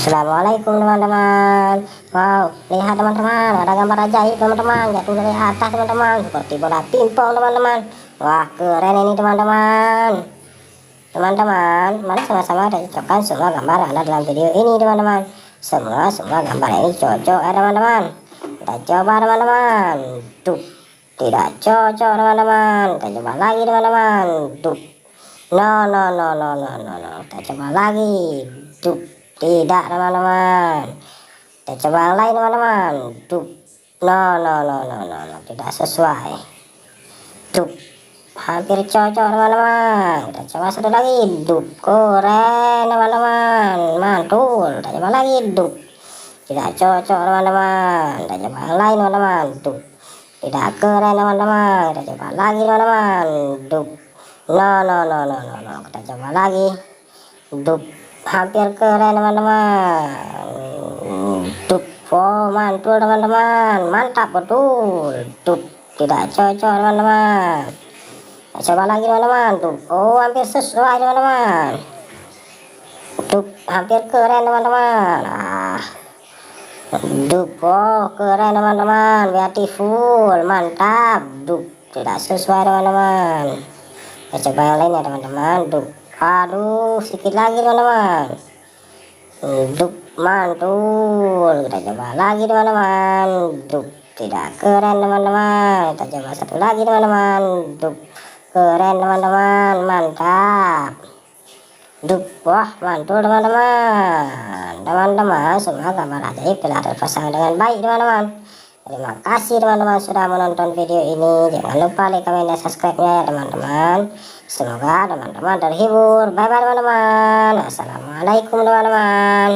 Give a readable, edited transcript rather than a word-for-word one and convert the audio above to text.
Assalamualaikum teman-teman. Wow, lihat teman-teman, ada gambar ajaib teman-teman, jatuh dari atas teman-teman, seperti bola pingpong teman-teman. Wah, keren ini teman-teman. Teman-teman, mari sama-sama kita cocokkan semua gambar yang ada dalam video ini teman-teman. Semua gambar ini cocok ya teman-teman. Kita coba teman-teman. Tuh, tidak cocok teman-teman. Kita coba lagi teman-teman. Tuh, no. Kita coba lagi. Tuh, tidak teman-teman. Kita coba yang lain teman-teman. Tuh, no, tidak sesuai. Tuh, hampir cocok teman-teman. Kita coba satu lagi. Dup, keren teman-teman, mantul. Kita coba lagi. Dup, tidak cocok teman-teman. Kita coba yang lain teman-teman. Dup, tidak keren teman-teman. Kita coba lagi teman-teman. Dup, no. Kita coba lagi. Dup, hampir keren teman-teman. Dup, oh mantul teman-teman, mantap betul. Dup, tidak cocok teman-teman. Coba lagi teman-teman. Tuh, oh hampir sesuai teman-teman. Tuh, hampir keren teman-teman. Duh, oh keren teman-teman, beautiful, mantap. Duh, tidak sesuai teman-teman. Kita coba yang lain ya teman-teman. Duh, aduh sedikit lagi teman-teman. Duh, mantul. Kita coba lagi teman-teman. Duh, tidak keren teman-teman. Kita coba satu lagi teman-teman. Duh, keren teman-teman, mantap. Duh, wah mantul teman-teman. Semua gambar ajaib telah terpasang dengan baik teman-teman. Terima kasih teman-teman sudah menonton video ini. Jangan lupa like, komen, dan subscribe-nya ya teman-teman. Semoga teman-teman terhibur. Bye bye teman-teman. Assalamualaikum teman-teman.